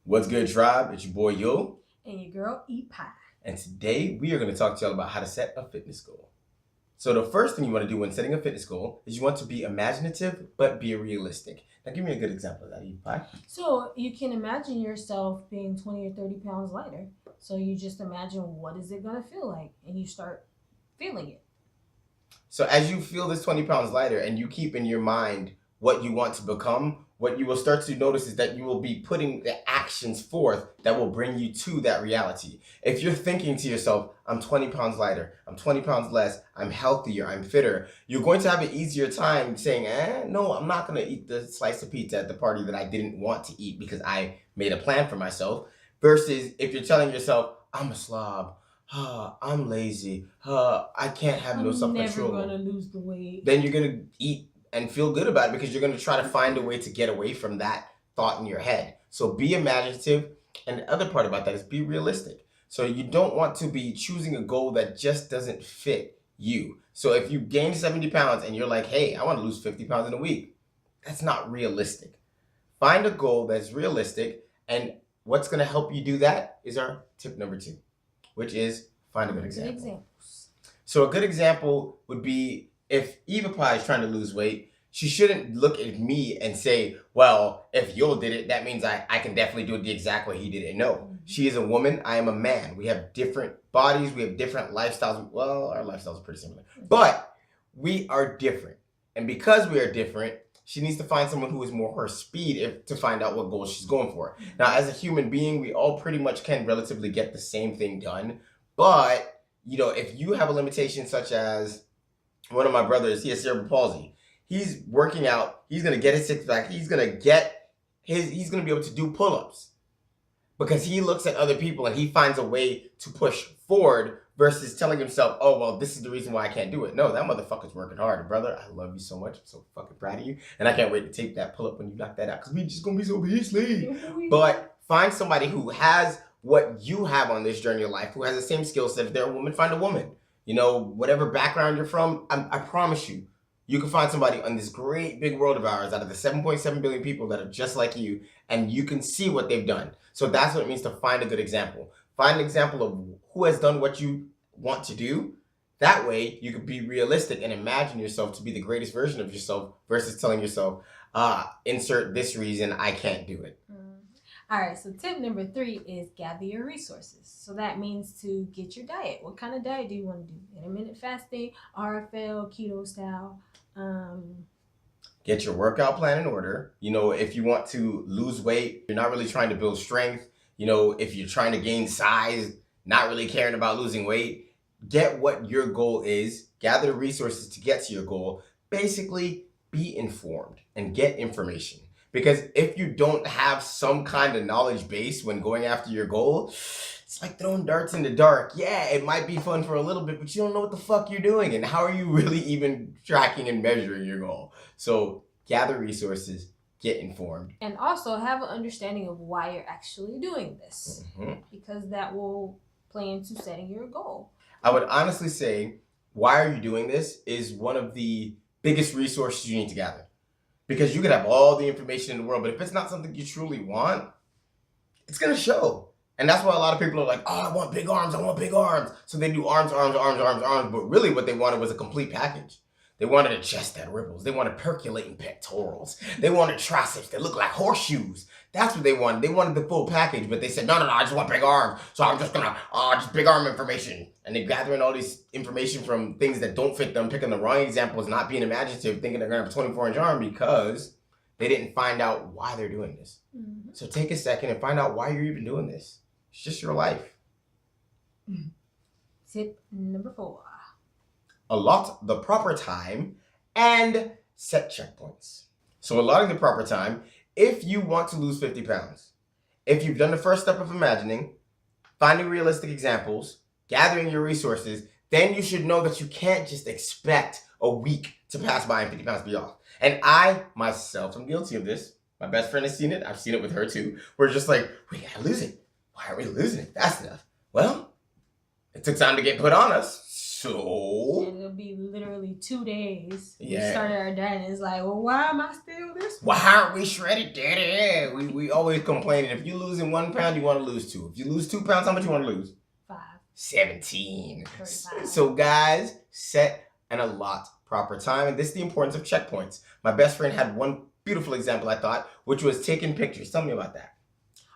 What's good, tribe? It's your boy Yo, And your girl eat pie. and today we are going to talk to y'all about how to set a fitness goal. So the first thing you want to do when setting a fitness goal is you want to be imaginative but be realistic. Now give me a good example of that, eat pie. So you can imagine yourself being 20 or 30 pounds lighter. So you just imagine what is it gonna feel like, and you start feeling it. So as you feel this 20 pounds lighter and you keep in your mind what you want to become, what you will start to notice is that you will be putting the actions forth that will bring you to that reality. If you're thinking to yourself, I'm 20 pounds lighter, I'm 20 pounds less, I'm healthier, I'm fitter, you're going to have an easier time saying, no, I'm not going to eat the slice of pizza at the party that I didn't want to eat because I made a plan for myself. Versus if you're telling yourself, I'm a slob, I'm lazy, I can't have no self-control. I'm never gonna lose the weight. Then you're gonna eat and feel good about it because you're gonna try to find a way to get away from that thought in your head. So be imaginative, and the other part about that is be realistic. So you don't want to be choosing a goal that just doesn't fit you. So if you gain 70 pounds and you're like, hey, I want to lose 50 pounds in a week, that's not realistic. Find a goal that's realistic, and what's gonna help you do that is our tip number 2, which is find a good example. Examples. So a good example would be if Eva Pie is trying to lose weight, she shouldn't look at me and say, well, if Yo did it, that means I can definitely do it the exact way he did it. No, she is a woman, I am a man. We have different bodies, we have different lifestyles. Well, our lifestyles are pretty similar, but we are different. And because we are different, she needs to find someone who is more her speed to find out what goal she's going for. Now, as a human being, we all pretty much can relatively get the same thing done. But, if you have a limitation such as one of my brothers, he has cerebral palsy. He's working out. He's going to get his six pack. He's going to be able to do pull-ups because he looks at other people and he finds a way to push forward versus telling himself, oh, well, this is the reason why I can't do it. No, that motherfucker's working hard. Brother, I love you so much. I'm so fucking proud of you. And I can't wait to take that pull-up when you knock that out because we just going to be so beastly. But find somebody who has what you have on this journey of life, who has the same skill set. If they're a woman, find a woman. Whatever background you're from, I promise you, you can find somebody on this great big world of ours out of the 7.7 billion people that are just like you, and you can see what they've done. So that's what it means to find a good example. Find an example of who has done what you want to do. That way, you can be realistic and imagine yourself to be the greatest version of yourself versus telling yourself, insert this reason, I can't do it. All right, so tip number 3 is gather your resources. So that means to get your diet. What kind of diet do you want to do? Intermittent fasting, RFL, keto style. Get your workout plan in order. If you want to lose weight, you're not really trying to build strength. If you're trying to gain size, not really caring about losing weight, get what your goal is, gather resources to get to your goal. Basically, be informed and get information. Because if you don't have some kind of knowledge base when going after your goal, it's like throwing darts in the dark. Yeah, it might be fun for a little bit, but you don't know what the fuck you're doing. And how are you really even tracking and measuring your goal? So gather resources, get informed. And also have an understanding of why you're actually doing this. Because that will play into setting your goal. I would honestly say, why are you doing this is one of the biggest resources you need to gather. Because you could have all the information in the world, but if it's not something you truly want, it's going to show. And that's why a lot of people are like, oh, I want big arms, I want big arms. So they do arms. But really what they wanted was a complete package. They wanted a chest that ripples. They wanted percolating pectorals. They wanted triceps that look like horseshoes. That's what they wanted. They wanted the full package, but they said, no, I just want big arms. So I'm just going to, just big arm information. And they're gathering all this information from things that don't fit them, picking the wrong examples, not being imaginative, thinking they're going to have a 24-inch arm because they didn't find out why they're doing this. So take a second and find out why you're even doing this. It's just your life. Tip number 4. Allot the proper time and set checkpoints. So allotting the proper time, if you want to lose 50 pounds, if you've done the first step of imagining, finding realistic examples, gathering your resources, then you should know that you can't just expect a week to pass by and 50 pounds be off. And I, myself, I'm guilty of this. My best friend has seen it. I've seen it with her too. We're just like, we gotta lose it. Why are we losing it fast enough? Well, it took time to get put on us. So And it'll be literally 2 days. Yeah. We started our diet and it's like, well, why am I still this way? why aren't we shredded, daddy? We always complaining. If you're losing 1 pound, you want to lose 2. If you lose 2 pounds, how much you want to lose? 5. 17. 35. So guys, set and allot proper time. And this is the importance of checkpoints. My best friend had one beautiful example, I thought, which was taking pictures. Tell me about that.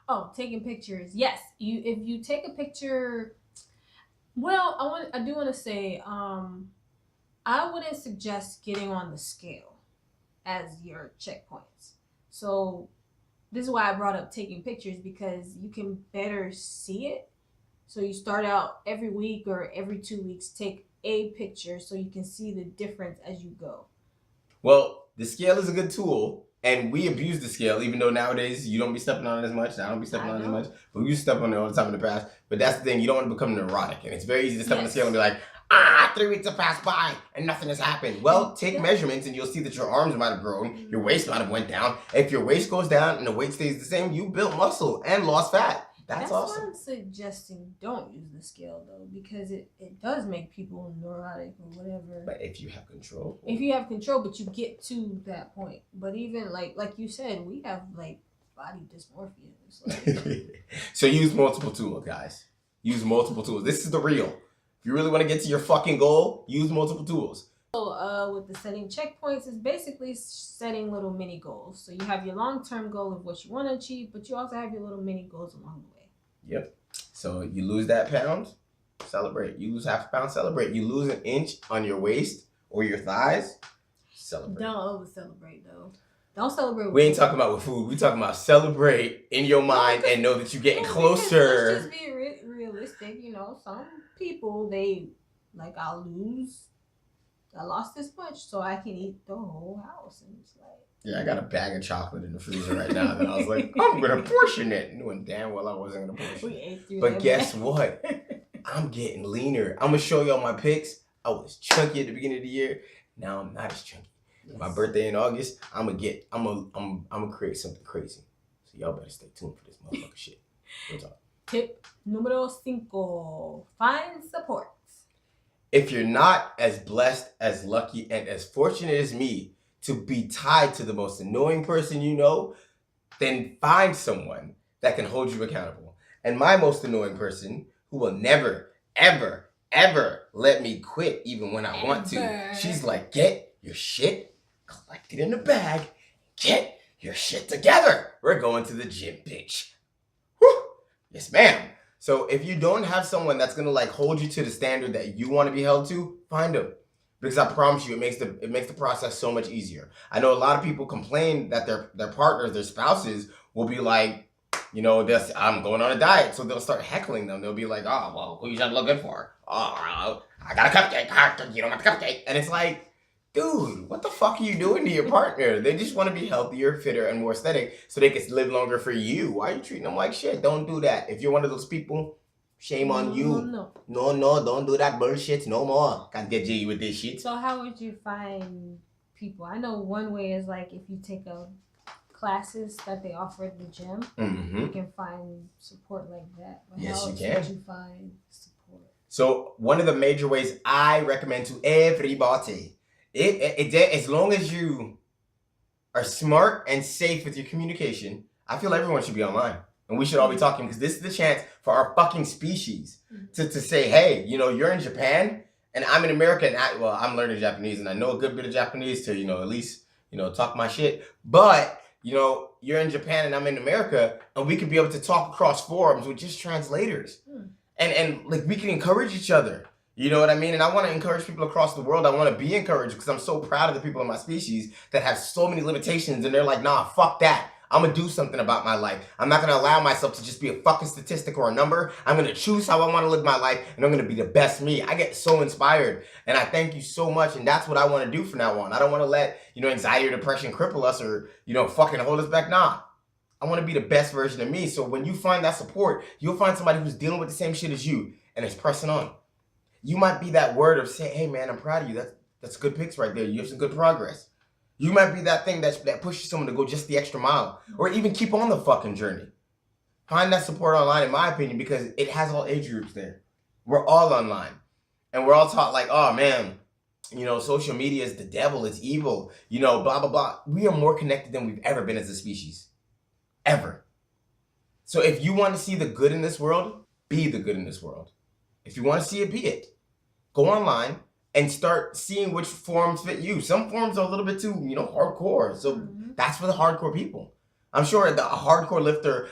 Oh, taking pictures. Yes. If you take a picture, well, I do want to say, I wouldn't suggest getting on the scale as your checkpoints. So this is why I brought up taking pictures, because you can better see it. So you start out every week or every 2 weeks, take a picture so you can see the difference as you go. Well, the scale is a good tool, and we abuse the scale, even though nowadays you don't be stepping on it as much. I don't be stepping on it as much, but we used to step on it all the time in the past. But that's the thing, you don't want to become neurotic, and it's very easy to step on the scale and be like, 3 weeks have passed by and nothing has happened. Well, take measurements and you'll see that your arms might have grown, your waist might have went down. If your waist goes down and the weight stays the same, you built muscle and lost fat. That's awesome. Why I'm suggesting don't use the scale though, because it does make people neurotic or whatever. But if you have control. If you have control, but you get to that point. But even like you said, we have like body dysmorphia. Like, so use multiple tools, guys. Use multiple tools. This is the real. If you really want to get to your fucking goal, use multiple tools. So with the setting checkpoints, is basically setting little mini goals. So you have your long-term goal of what you want to achieve, but you also have your little mini goals along the way. Yep. So you lose that pound, celebrate. You lose half a pound, celebrate. You lose an inch on your waist or your thighs, celebrate. Don't over-celebrate though. Don't celebrate. We ain't talking about with food. We talking about celebrate in your mind and know that you're getting closer. Let's just be realistic. You know, some people, they like, I lost this much so I can eat the whole house. And it's like, yeah, I got a bag of chocolate in the freezer right now. And I was like, I'm going to portion it. Knowing damn well I wasn't going to portion it. But guess what? I'm getting leaner. I'm going to show y'all my pics. I was chunky at the beginning of the year. Now I'm not as chunky. Yes. My birthday in August, I'm gonna create something crazy. So y'all better stay tuned for this motherfucker shit. We'll talk. Tip numero 5. Find support. If you're not as blessed, as lucky, and as fortunate as me to be tied to the most annoying person you know, then find someone that can hold you accountable. And my most annoying person, who will never, ever, ever let me quit even when I want to, she's like, get your shit collected in the bag, get your shit together. We're going to the gym, bitch. Whew. Yes, ma'am. So if you don't have someone that's gonna like hold you to the standard that you want to be held to, find them. Because I promise you, it makes the process so much easier. I know a lot of people complain that their partners, their spouses, will be like, you know, this, I'm going on a diet, so they'll start heckling them. They'll be like, oh, well, who you looking for? Oh, I got a cupcake. You don't have a cupcake. And it's like, dude, what the fuck are you doing to your partner? They just want to be healthier, fitter, and more aesthetic so they can live longer for you. Why are you treating them like shit? Don't do that. If you're one of those people, shame on you. No, don't do that bullshit no more. Can't get jiggy with this shit. So how would you find people? I know one way is like if you take classes that they offer at the gym, you can find support like that. But yes, how you can. Would you find support? So one of the major ways I recommend to everybody, as long as you are smart and safe with your communication, I feel everyone should be online. And we should all be talking because this is the chance for our fucking species to say, hey, you know, you're in Japan and I'm in America and I'm learning Japanese and I know a good bit of Japanese to, you know, at least, you know, talk my shit. But, you know, you're in Japan and I'm in America and we could be able to talk across forums with just translators. And like we can encourage each other. You know what I mean? And I want to encourage people across the world. I want to be encouraged because I'm so proud of the people in my species that have so many limitations and they're like, nah, fuck that. I'm going to do something about my life. I'm not going to allow myself to just be a fucking statistic or a number. I'm going to choose how I want to live my life and I'm going to be the best me. I get so inspired and I thank you so much. And that's what I want to do from now on. I don't want to let, you know, anxiety or depression cripple us or, you know, fucking hold us back. Nah, I want to be the best version of me. So when you find that support, you'll find somebody who's dealing with the same shit as you and is pressing on. You might be that word of saying, hey man, I'm proud of you. That's good pics right there. You have some good progress. You might be that thing that pushes someone to go just the extra mile or even keep on the fucking journey. Find that support online, in my opinion, because it has all age groups there. We're all online. And we're all taught like, oh man, social media is the devil, it's evil, blah, blah, blah. We are more connected than we've ever been as a species. Ever. So if you want to see the good in this world, be the good in this world. If you want to see it, be it. Go online and start seeing which forms fit you. Some forms are a little bit too, hardcore. So that's for the hardcore people. I'm sure the hardcore lifter,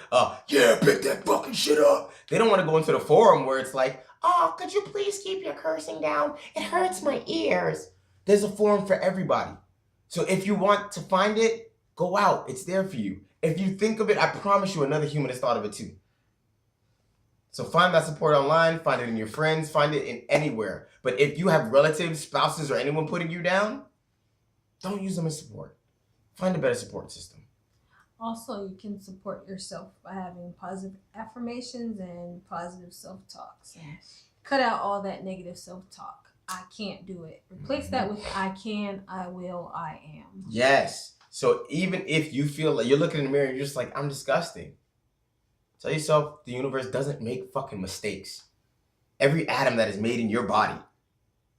pick that fucking shit up. They don't want to go into the forum where it's like, oh, could you please keep your cursing down? It hurts my ears. There's a forum for everybody. So if you want to find it, go out. It's there for you. If you think of it, I promise you another human has thought of it too. So find that support online, find it in your friends, find it in anywhere. But if you have relatives, spouses, or anyone putting you down, don't use them as support. Find a better support system. Also, you can support yourself by having positive affirmations and positive self-talks. Yes. Cut out all that negative self-talk. I can't do it. Replace that with I can, I will, I am. Yes. So even if you feel like you're looking in the mirror and you're just like, I'm disgusting. Tell yourself the universe doesn't make fucking mistakes. Every atom that is made in your body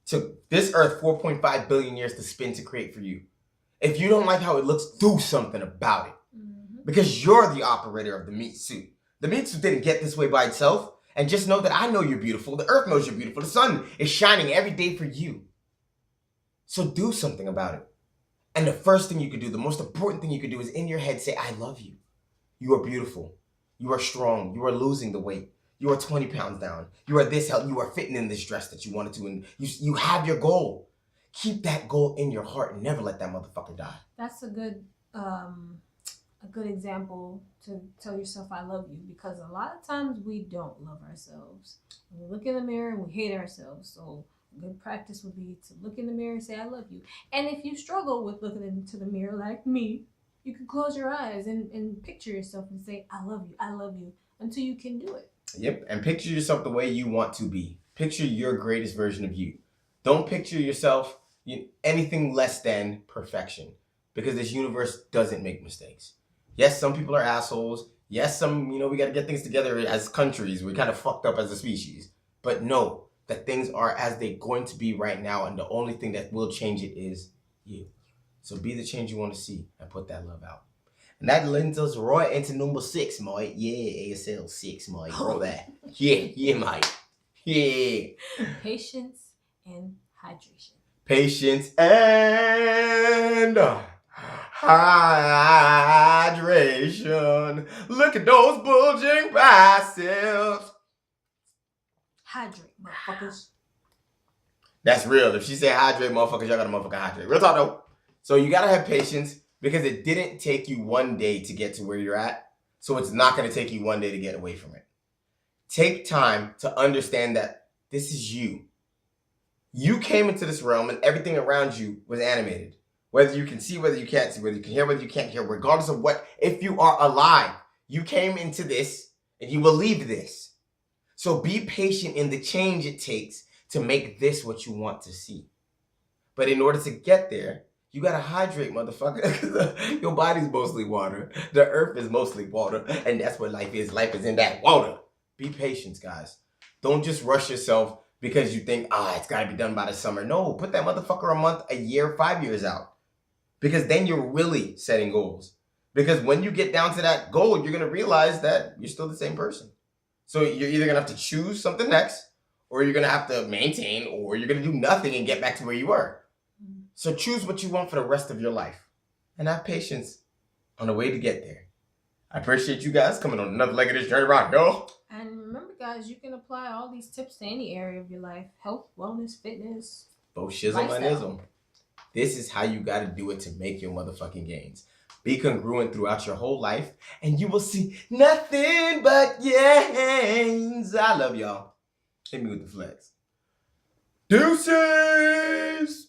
took this earth 4.5 billion years to spin to create for you. If you don't like how it looks, do something about it. Because you're the operator of the meat suit. The meat suit didn't get this way by itself. And just know that I know you're beautiful. The earth knows you're beautiful. The sun is shining every day for you. So do something about it. And the first thing you could do, the most important thing you could do is in your head say, I love you. You are beautiful. You are strong. You are losing the weight. You are 20 pounds down. You are this healthy. You are fitting in this dress that you wanted to. And you have your goal. Keep that goal in your heart and never let that motherfucker die. That's a good example to tell yourself I love you, because a lot of times we don't love ourselves. We look in the mirror and we hate ourselves. So a good practice would be to look in the mirror and say I love you. And if you struggle with looking into the mirror like me, you can close your eyes and picture yourself and say I love you until you can do it. Yep, and picture yourself the way you want to be. Picture your greatest version of you. Don't picture yourself anything less than perfection, because this universe doesn't make mistakes. Yes, some people are assholes. Yes, we got to get things together as countries. We're kind of fucked up as a species. But know that things are as they're going to be right now, and the only thing that will change it is you. So be the change you want to see and put that love out. And that lends us right into number 6, mate. Yeah, ASL 6, mate. Roll that. Yeah, mate. Yeah. Patience and hydration. Patience and hydration. Look at those bulging biceps. Hydrate, motherfuckers. That's real. If she say hydrate, motherfuckers, y'all gotta motherfucking hydrate. Real talk though. So you gotta have patience, because it didn't take you one day to get to where you're at. So it's not gonna take you one day to get away from it. Take time to understand that this is you. You came into this realm and everything around you was animated. Whether you can see, whether you can't see, whether you can hear, whether you can't hear, regardless of what, if you are alive, you came into this and you will leave this. So be patient in the change it takes to make this what you want to see. But in order to get there, you gotta hydrate, motherfucker. Your body's mostly water. The earth is mostly water. And that's what life is. Life is in that water. Be patient, guys. Don't just rush yourself because you think, it's gotta be done by the summer. No, put that motherfucker a month, a year, 5 years out. Because then you're really setting goals. Because when you get down to that goal, you're gonna realize that you're still the same person. So you're either gonna have to choose something next, or you're gonna have to maintain, or you're gonna do nothing and get back to where you were. So choose what you want for the rest of your life. And have patience on the way to get there. I appreciate you guys coming on another leg of this journey rock, yo. And remember, guys, you can apply all these tips to any area of your life. Health, wellness, fitness. Both shizzle and ism. This is how you got to do it to make your motherfucking gains. Be congruent throughout your whole life, and you will see nothing but gains. I love y'all. Hit me with the flex. Deuces!